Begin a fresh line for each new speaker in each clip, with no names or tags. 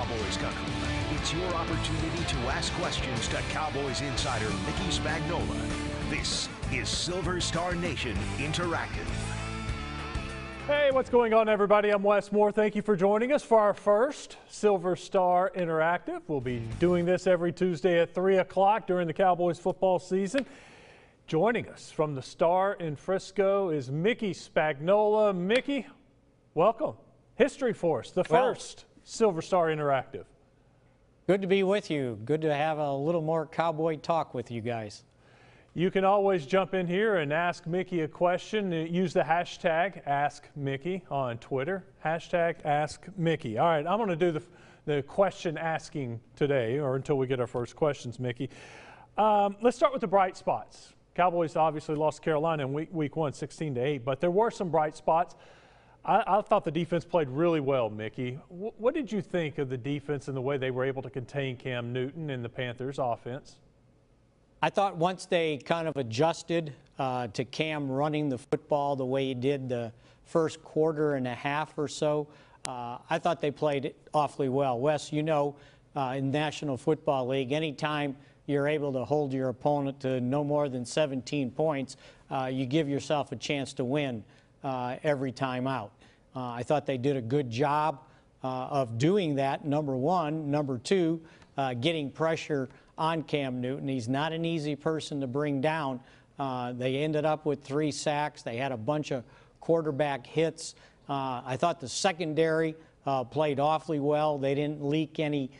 Cowboys country. It's your opportunity to ask questions to Cowboys insider Mickey Spagnola. This is Silver Star Nation Interactive.
Hey, what's going on, everybody? I'm Wes Moore. Thank you for joining us for our first Silver Star Interactive. We'll be doing this every Tuesday at 3 o'clock during the Cowboys football season. Joining us from the Star in Frisco is Mickey Spagnola. Mickey, welcome. History for us, the first Silver Star Interactive.
Good to be with you. Good to have a little more Cowboy talk with you guys.
You can always jump in here and ask Mickey a question. Use the hashtag AskMickey on Twitter. Hashtag AskMickey. All right, I'm going to do the question asking today, or until we get our first questions, Mickey. Let's start with the bright spots. Cowboys obviously lost Carolina in week 1, 16-8, but there were some bright spots. I thought the defense played really well, Mickey. What did you think of the defense and the way they were able to contain Cam Newton and the Panthers' offense?
I thought once they kind of adjusted to Cam running the football the way he did the first quarter and a half or so, I thought they played awfully well. Wes, you know, in National Football League, anytime you're able to hold your opponent to no more than 17 points, you give yourself a chance to win every time out. I thought they did a good job of doing that, number one. Number two, getting pressure on Cam Newton. He's not an easy person to bring down. They ended up with 3 sacks. They had a bunch of quarterback hits. I thought the secondary played awfully well. They didn't leak any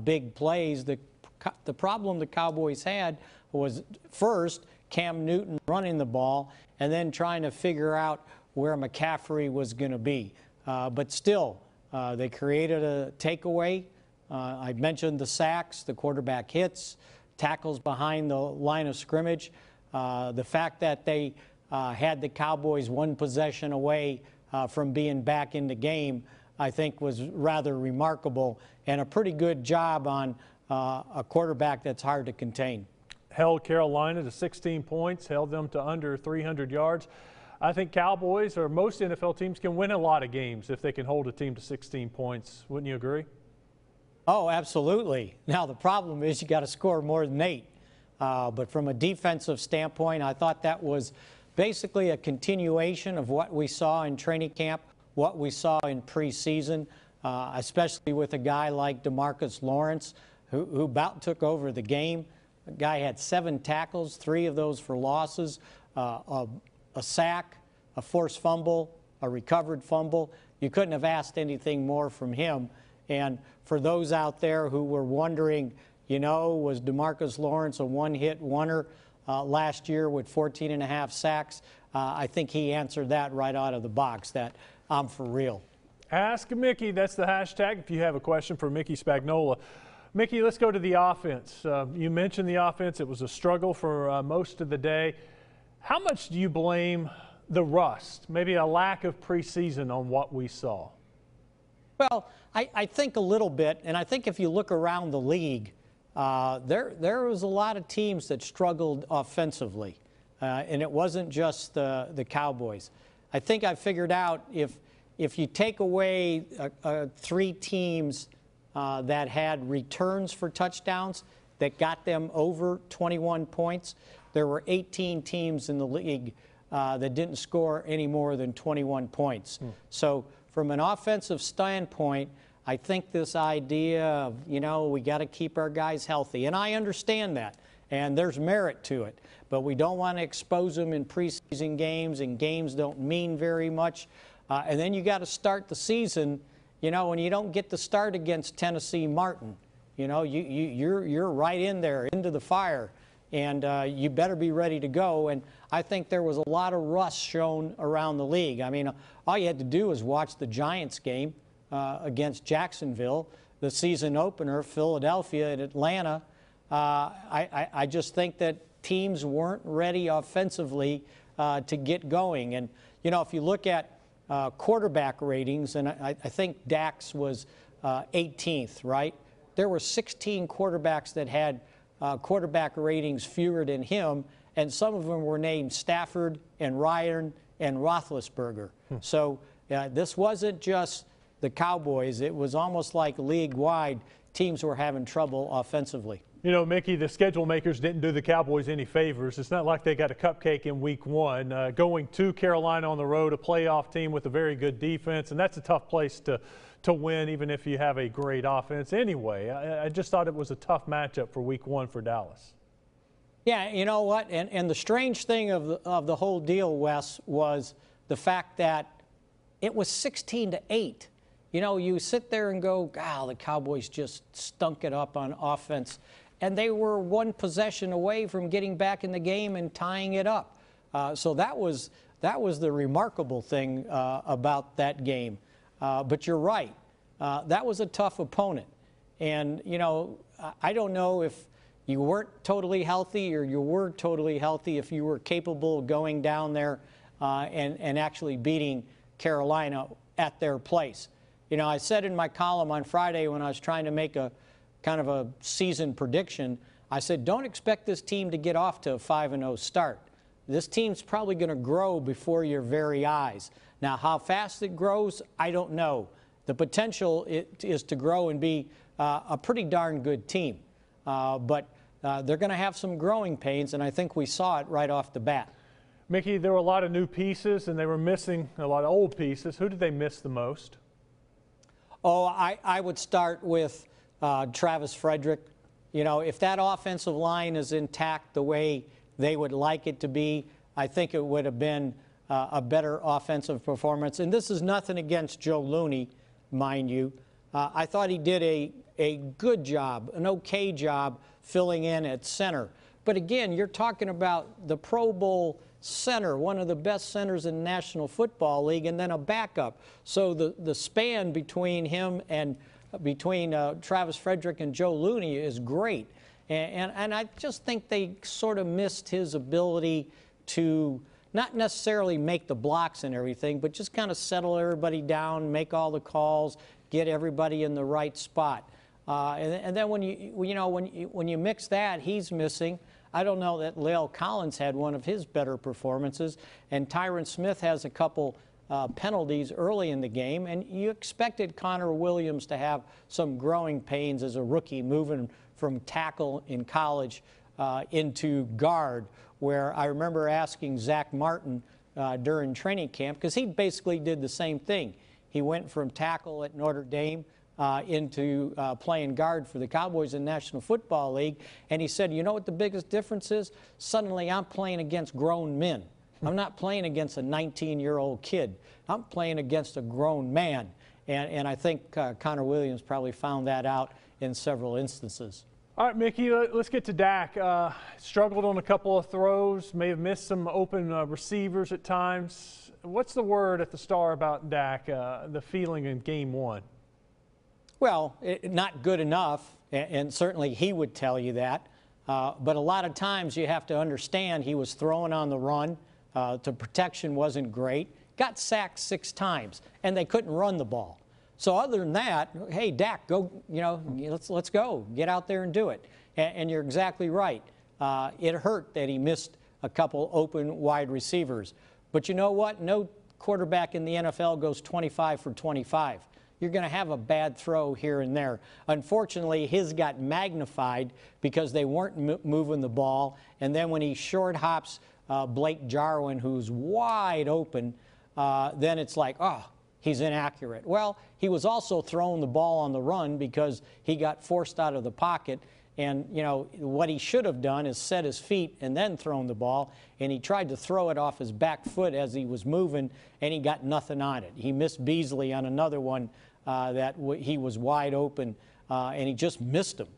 big plays. The problem the Cowboys had was, first, Cam Newton running the ball and then trying to figure out where McCaffrey was going to be. But still, they created a takeaway. I mentioned the sacks, the quarterback hits, tackles behind the line of scrimmage. The fact that they had the Cowboys 1 possession away from being back in the game, I think was rather remarkable, and a pretty good job on a quarterback that's hard to contain.
Held Carolina to 16 points, held them to under 300 yards. I think Cowboys, or most NFL teams, can win a lot of games if they can hold a team to 16 points. Wouldn't you agree?
Oh, absolutely. Now, the problem is you got to score more than 8. But from a defensive standpoint, I thought that was basically a continuation of what we saw in training camp, what we saw in preseason, especially with a guy like DeMarcus Lawrence, who about took over the game. The guy had 7 tackles, 3 of those for losses, a sack, a forced fumble, a recovered fumble. You couldn't have asked anything more from him. And for those out there who were wondering, you know, was DeMarcus Lawrence a one-hit wonder last year with 14.5 sacks? I think he answered that right out of the box, that I'm for real.
Ask Mickey. That's the hashtag if you have a question for Mickey Spagnola. Mickey, let's go to the offense. You mentioned the offense. It was a struggle for most of the day. How much do you blame the rust, maybe a lack of preseason on what we saw?
Well, I think a little bit, and I think if you look around the league, there was a lot of teams that struggled offensively, and it wasn't just the Cowboys. I think I figured out if you take away 3 teams that had returns for touchdowns that got them over 21 points, there were 18 teams in the league that didn't score any more than 21 points. So from an offensive standpoint, I think this idea of, you know, we got to keep our guys healthy, and I understand that, and there's merit to it, but we don't want to expose them in preseason games, and games don't mean very much. And then you got to start the season, you know, and you don't get to start against Tennessee Martin. You know, you're right in there, into the fire, and you better be ready to go. And I think there was a lot of rust shown around the league. I mean, all you had to do was watch the Giants game against Jacksonville, the season opener, Philadelphia and Atlanta. I just think that teams weren't ready offensively to get going. And, you know, if you look at quarterback ratings, and I think Dak's was 18th, right? There were 16 quarterbacks that had quarterback ratings fewer than him, and some of them were named Stafford and Ryan and Roethlisberger. So this wasn't just the Cowboys, it was almost like league-wide teams were having trouble offensively.
You know, Mickey, the schedule makers didn't do the Cowboys any favors. It's not like they got a cupcake in week 1. Going to Carolina on the road, a playoff team with a very good defense, and that's a tough place to win even if you have a great offense. Anyway, I just thought it was a tough matchup for week 1 for Dallas.
Yeah, you know what? And the strange thing of the whole deal, Wes, was the fact that it was 16-8. You know, you sit there and go, God, the Cowboys just stunk it up on offense. And they were one possession away from getting back in the game and tying it up. So that was the remarkable thing about that game. But you're right. That was a tough opponent. And, you know, I don't know if you weren't totally healthy or you were totally healthy, if you were capable of going down there and actually beating Carolina at their place. You know, I said in my column on Friday when I was trying to make a kind of a season prediction, I said, don't expect this team to get off to a 5-0 start. This team's probably going to grow before your very eyes. Now, how fast it grows, I don't know. The potential is to grow and be a pretty darn good team. But they're going to have some growing pains, and I think we saw it right off the bat.
Mickey, there were a lot of new pieces, and they were missing a lot of old pieces. Who did they miss the most?
Oh, I would start with Travis Frederick. You know, if that offensive line is intact the way they would like it to be, I think it would have been a better offensive performance. And this is nothing against Joe Looney, mind you. I thought he did a good job, an okay job filling in at center. But again, you're talking about the Pro Bowl center, one of the best centers in the National Football League, and then a backup. So the span between him and between Travis Frederick and Joe Looney is great. And I just think they sort of missed his ability to not necessarily make the blocks and everything, but just kind of settle everybody down, make all the calls, get everybody in the right spot. And then when you mix that, he's missing. I don't know that La'el Collins had one of his better performances, and Tyron Smith has a couple penalties early in the game, and you expected Connor Williams to have some growing pains as a rookie moving from tackle in college into guard, where I remember asking Zach Martin during training camp, because he basically did the same thing. He went from tackle at Notre Dame into playing guard for the Cowboys in the National Football League, and he said, you know what the biggest difference is? Suddenly I'm playing against grown men. I'm not playing against a 19-year-old kid. I'm playing against a grown man. And I think Connor Williams probably found that out in several instances.
All right, Mickey, let's get to Dak. Struggled on a couple of throws, may have missed some open receivers at times. What's the word at the Star about Dak, the feeling in Game 1?
Well, not good enough, and certainly he would tell you that. But a lot of times you have to understand he was throwing on the run. The protection wasn't great. Got sacked 6 times, and they couldn't run the ball. So other than that, hey, Dak, go, let's go. Get out there and do it. And you're exactly right. It hurt that he missed a couple open wide receivers. But you know what? No quarterback in the NFL goes 25 for 25. You're going to have a bad throw here and there. Unfortunately, his got magnified because they weren't moving the ball. And then when he short hops Blake Jarwin, who's wide open, then it's like, oh, he's inaccurate. Well, he was also throwing the ball on the run because he got forced out of the pocket. And, what he should have done is set his feet and then thrown the ball. And he tried to throw it off his back foot as he was moving, and he got nothing on it. He missed Beasley on another one that he was wide open, and he just missed him.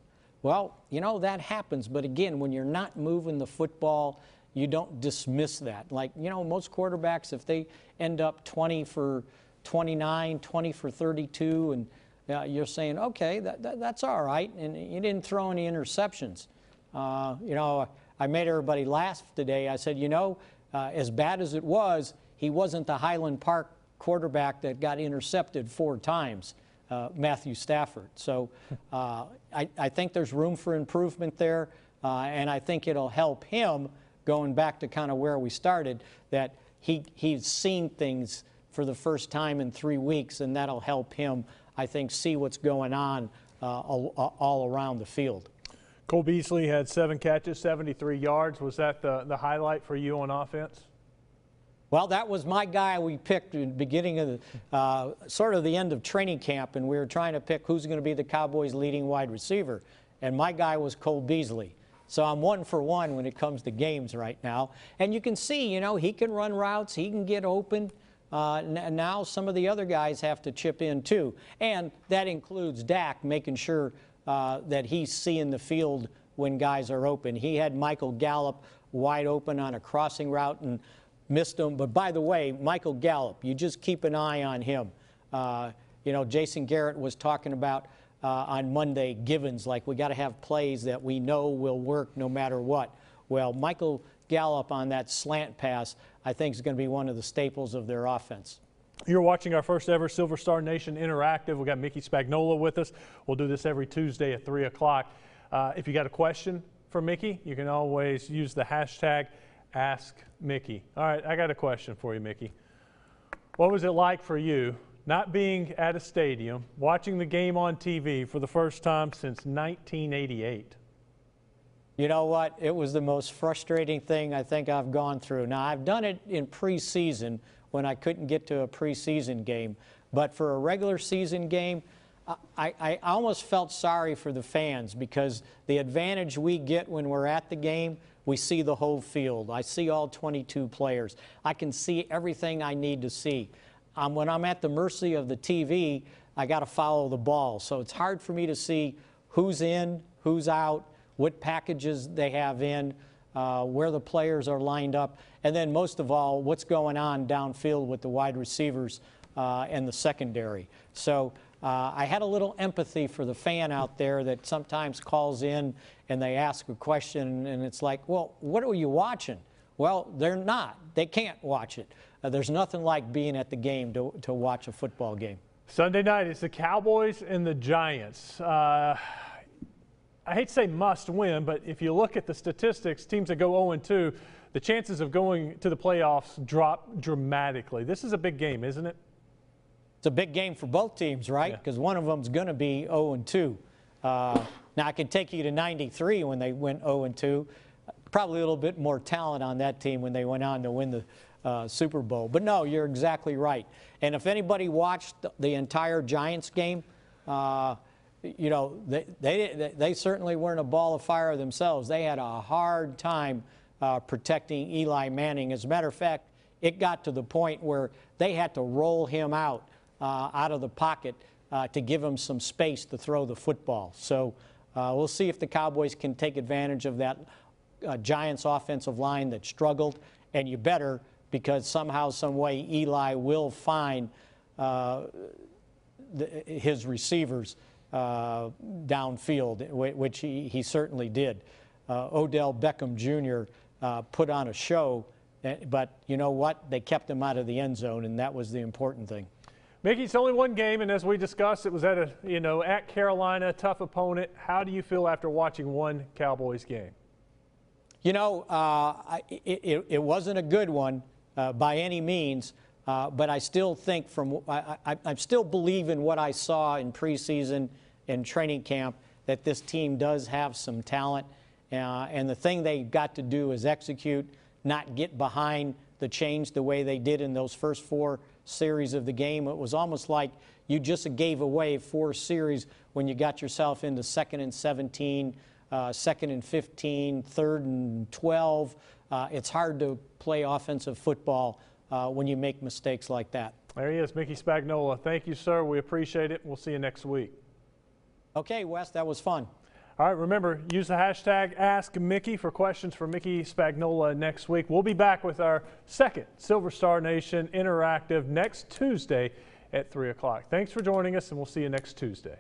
Well, that happens. But, again, when you're not moving the football, you don't dismiss that. Like, most quarterbacks, if they end up 20 for 29, 20 for 32, and you're saying, okay, that's all right, and you didn't throw any interceptions. I made everybody laugh today. I said, as bad as it was, he wasn't the Highland Park quarterback that got intercepted 4 times, Matthew Stafford. So I think there's room for improvement there, and I think it'll help him, going back to kind of where we started, that he's seen things for the first time in 3 weeks, and that'll help him, I think, see what's going on all around the field.
Cole Beasley had 7 catches, 73 yards. Was that the highlight for you on offense?
Well, that was my guy we picked at the beginning of sort of the end of training camp, and we were trying to pick who's going to be the Cowboys' leading wide receiver. And my guy was Cole Beasley. So I'm 1 for 1 when it comes to games right now. And you can see, you know, he can run routes, he can get open. Now some of the other guys have to chip in too. And that includes Dak, making sure that he's seeing the field when guys are open. He had Michael Gallup wide open on a crossing route and missed him. But by the way, Michael Gallup, you just keep an eye on him. You know, Jason Garrett was talking about on Monday givens, like we got to have plays that we know will work no matter what. Well, Michael Gallup on that slant pass, I think, is going to be one of the staples of their offense.
You're watching our first ever Silver Star Nation Interactive. We've got Mickey Spagnola with us. We'll do this every Tuesday at 3 o'clock. If you got a question for Mickey, you can always use the hashtag #AskMickey. All right, I got a question for you, Mickey. What was it like for you not being at a stadium, watching the game on TV for the first time since 1988?
You know what? It was the most frustrating thing I think I've gone through. Now, I've done it in preseason when I couldn't get to a preseason game. But for a regular season game, I almost felt sorry for the fans because the advantage we get when we're at the game, we see the whole field. I see all 22 players. I can see everything I need to see. When I'm at the mercy of the TV, I got to follow the ball. So it's hard for me to see who's in, who's out, what packages they have in, where the players are lined up, and then most of all, what's going on downfield with the wide receivers and the secondary. So I had a little empathy for the fan out there that sometimes calls in and they ask a question and it's like, well, what are you watching? Well, they're not. They can't watch it. There's nothing like being at the game to watch a football game.
Sunday night, it's the Cowboys and the Giants. I hate to say must win, but if you look at the statistics, teams that go 0-2, the chances of going to the playoffs drop dramatically. This is a big game, isn't it?
It's a big game for both teams, right? Because one of them's going to be 0-2. Now, I can take you to 93 when they went 0-2. Probably a little bit more talent on that team when they went on to win the Super Bowl. But no, you're exactly right. And if anybody watched the entire Giants game, you know, they certainly weren't a ball of fire themselves. They had a hard time protecting Eli Manning. As a matter of fact, it got to the point where they had to roll him out of the pocket to give him some space to throw the football. So we'll see if the Cowboys can take advantage of that Giants offensive line that struggled. And you better, because somehow, some way, Eli will find his receivers downfield, which he certainly did. Odell Beckham Jr. Put on a show, but you know what? They kept him out of the end zone, and that was the important thing.
Mickey, it's only one game, and as we discussed, it was at at Carolina, tough opponent. How do you feel after watching one Cowboys game?
You know, it wasn't a good one by any means, but I still think I still believe in what I saw in preseason and training camp that this team does have some talent, and the thing they got to do is execute, not get behind the chains the way they did in those first 4 series of the game. It was almost like you just gave away 4 series when you got yourself into 2nd and 17, 2nd and 15, 3rd and 12. It's hard to play offensive football when you make mistakes like that.
There he is, Mickey Spagnola. Thank you, sir. We appreciate it. We'll see you next week.
Okay, Wes, that was fun.
All right, remember, use the hashtag #AskMickey for questions for Mickey Spagnola next week. We'll be back with our second Silver Star Nation Interactive next Tuesday at 3 o'clock. Thanks for joining us, and we'll see you next Tuesday.